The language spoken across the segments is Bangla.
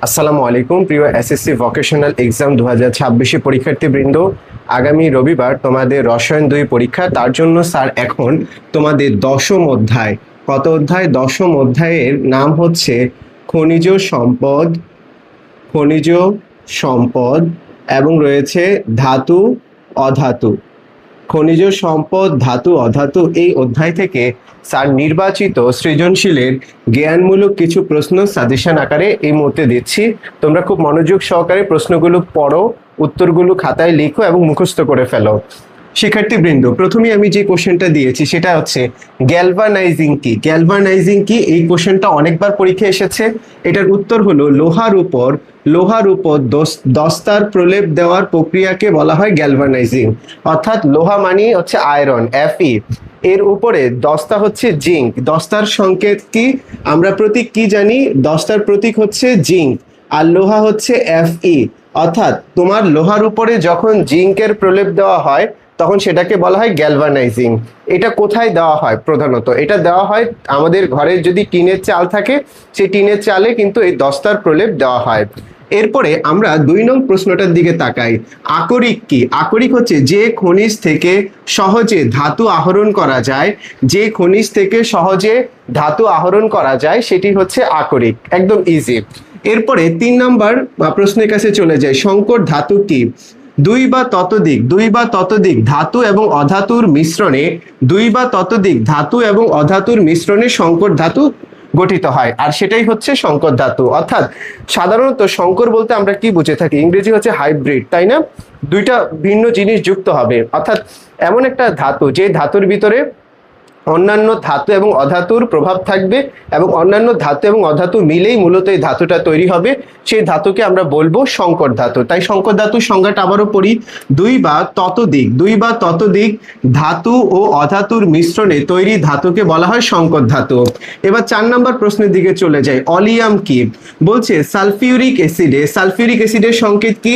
আসসালামু আলাইকুম প্রিয় এসএসসি ভোকেশনাল এক্সাম 2026 পরীক্ষার্থীবৃন্দ, আগামী রবিবার তোমাদের রসায়ন 2 পরীক্ষা। তার জন্য স্যার এখন তোমাদের দশম অধ্যায়, কত অধ্যায়? দশম অধ্যায়ের নাম হচ্ছে খনিজ সম্পদ, খনিজ সম্পদ এবং রয়েছে ধাতু অধাতু। খনিজ সম্পদ, ধাতু অধাতু, এই অধ্যায় থেকে স্যার নির্বাচিত সৃজনশীলের জ্ঞানমূলক কিছু প্রশ্ন সাজেশন আকারে এই মুহূর্তে দিচ্ছি। তোমরা খুব মনোযোগ সহকারে প্রশ্নগুলো পড়ো, উত্তরগুলো খাতায় লিখো এবং মুখস্থ করে ফেলো। শিক্ষার্থীবৃন্দ, প্রথমে আমি যে কোশ্চেনটা দিয়েছি সেটা হচ্ছে গ্যালভানাইজিং কি। গ্যালভানাইজিং কি, এই কোশ্চেনটা অনেকবার পরীক্ষায় এসেছে। এটার উত্তর হলো লোহার উপর দস্তার প্রলেপ দেওয়ার প্রক্রিয়াকে বলা হয় গ্যালভানাইজিং। অর্থাৎ লোহা মানে হচ্ছে আয়রন, Fe, এর উপরে দস্তা হচ্ছে জিঙ্ক। দস্তার সংকেত কি, আমরা প্রতীক কি জানি? দস্তার প্রতীক হচ্ছে জিঙ্ক আর লোহা হচ্ছে Fe। অর্থাৎ তোমার লোহার উপরে যখন জিঙ্কের প্রলেপ দেওয়া হয় তখন সেটাকে বলা হয় গ্যালভানাইজিং। এটা কোথায় দেওয়া হয়? প্রধানত এটা দেওয়া হয় আমাদের ঘরে যদি টিনের চাল থাকে, সেই টিনের চালে কিন্তু এই দস্তার প্রলেপ দেওয়া হয়। এরপরে আমরা 2 নং প্রশ্নটার দিকে তাকাই। আকরিক কি? আকরিক হচ্ছে যে খনিজ থেকে সহজে ধাতু আহরণ করা যায়, যে খনিজ থেকে সহজে ধাতু আহরণ করা যায় সেটি হচ্ছে আকরিক। একদম ইজি। এরপরে 3 নম্বর প্রশ্নের কাছে চলে যায়। সংকর ধাতু কি? দুই বা ততোধিক ধাতু এবং অধাতুর মিশ্রণে, ধাতু এবং অধাতুর মিশ্রণে সংকর ধাতু গঠিত হয়, আর সেটাই হচ্ছে সংকর ধাতু। অর্থাৎ সাধারণত সংকর বলতে আমরা কি বুঝে থাকি? ইংরেজি হচ্ছে হাইব্রিড, তাই না? দুইটা ভিন্ন জিনিস যুক্ত হবে, অর্থাৎ এমন একটা ধাতু যে ধাতুর ভিতরে অন্যান্য ধাতু এবং অধাতুর প্রভাব থাকবে এবং অন্যান্য ধাতু এবং অধাতু মিলেই মূলত এই ধাতুটা তৈরি হবে, সেই ধাতুকে আমরা বলবো সংকর ধাতু। তাই সংকর ধাতুর সংজ্ঞাটা আবারও পড়ি। দুই বা ততোধিক ধাতু ও অধাতুর মিশ্রণে তৈরি ধাতুকে বলা হয় সংকর ধাতু। এবার 4 নম্বর প্রশ্নের দিকে চলে যায়। অলিয়াম কি? বলছে সালফিউরিক অ্যাসিডের সংকেত কি?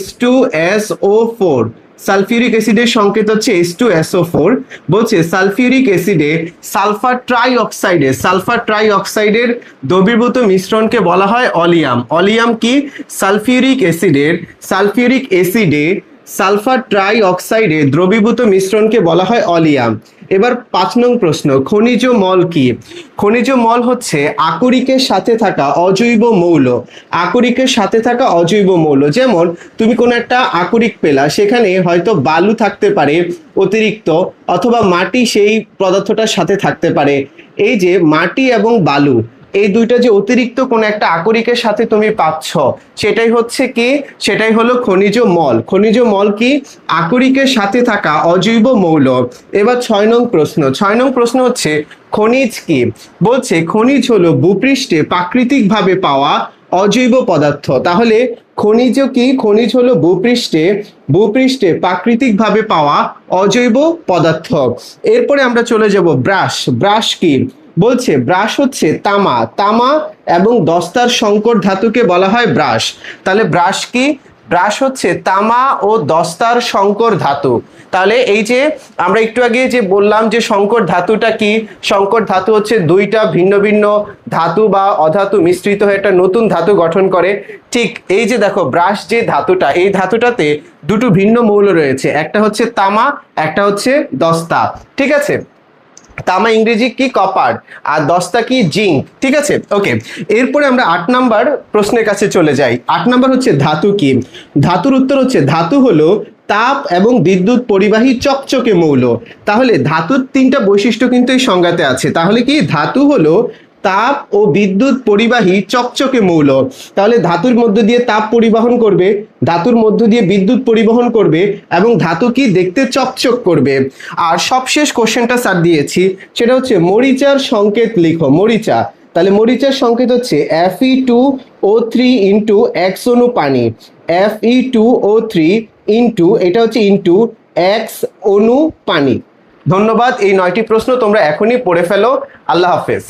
H2SO4। সালফিউরিক অ্যাসিডের সংকেত হচ্ছে H2SO4। বলছে সালফিউরিক অ্যাসিডে সালফার ট্রাই অক্সাইডের দ্রবীভূত মিশ্রণকে বলা হয় অলিয়াম। অলিয়াম কি? সালফিউরিক অ্যাসিডে সালফার ট্রাই অক্সাইডের দ্রবীভূত মিশ্রণকে বলা হয় অলিয়াম। এবার 5 নং প্রশ্ন। খনিজ মল কি? খনিজ মল হচ্ছে আকরিকের সাথে থাকা অজৈব মৌল। যেমন তুমি কোনো একটা আকরিক পেলা, সেখানে হয়তো বালু থাকতে পারে অতিরিক্ত, অথবা মাটি সেই পদার্থটার সাথে থাকতে পারে। এই যে মাটি এবং বালু, এই দুইটা যে অতিরিক্ত কোন একটা আকরিকের সাথে তুমি পাচ্ছ, সেটাই হচ্ছে কি? সেটাই হলো খনিজ মল। খনিজ মল কি? আকরিকের সাথে থাকা অজৈব মৌল। এবার 6 নং প্রশ্ন হচ্ছে খনিজ কি? বলছে খনিজ হলো ভূপৃষ্ঠে প্রাকৃতিকভাবে পাওয়া অজৈব পদার্থ। তাহলে খনিজ কি? খনিজ হলো ভূপৃষ্ঠে প্রাকৃতিকভাবে পাওয়া অজৈব পদার্থ। এরপরে আমরা চলে যাব ব্রাশ কি? বলছে ব্রাশ হচ্ছে তামা এবং দস্তার সংকর ধাতুকে বলা হয় ব্রাশ। তাহলে ব্রাশ কি? ব্রাশ হচ্ছে তামা ও দস্তার সংকর ধাতু। তাহলে এই যে আমরা একটু আগে যে বললাম যে সংকর ধাতুটা কি, সংকর ধাতু হচ্ছে দুইটা ভিন্ন ভিন্ন ধাতু বা অধাতু মিশ্রিত হয়ে একটা নতুন ধাতু গঠন করে। ঠিক এই যে দেখো ব্রাশ যে ধাতুটা, এই ধাতুটাতে দুটো ভিন্ন মৌল রয়েছে, একটা হচ্ছে তামা, একটা হচ্ছে দস্তা। ঠিক আছে? তামা ইংরেজি কি? কপার, আর দস্তা কি? জিঙ্ক। ঠিক আছে, ওকে। এরপরে আমরা 8 নাম্বার প্রশ্নের কাছে চলে যাই। 8 নাম্বার হচ্ছে ধাতু কি? ধাতুর উত্তর হচ্ছে ধাতু হলো তাপ এবং বিদ্যুৎ পরিবাহী চকচকে মৌল। তাহলে ধাতুর 3টা বৈশিষ্ট্য কিন্তু এই সংজ্ঞাতে আছে। তাহলে কি? ধাতু হলো তাপ ও বিদ্যুৎ পরিবাহী চকচকে মৌল। তাহলে ধাতুর মধ্য দিয়ে তাপ পরিবহন করবে, ধাতুর মধ্য দিয়ে বিদ্যুৎ পরিবহন করবে, এবং ধাতু কি? দেখতে চকচক করবে। আর সবশেষ কোশ্চেনটা স্যার দিয়েছি, সেটা হচ্ছে মরিচার সংকেত লিখো। মরিচা, তাহলে মরিচার সংকেত হচ্ছে Fe2O3 ইন্টু X অণু পানি। Fe2O3 ইন্টু, এটা হচ্ছে ইন্টু X অণু পানি। ধন্যবাদ। এই 9টি প্রশ্ন তোমরা এখনই পড়ে ফেলো। আল্লাহ হাফেজ।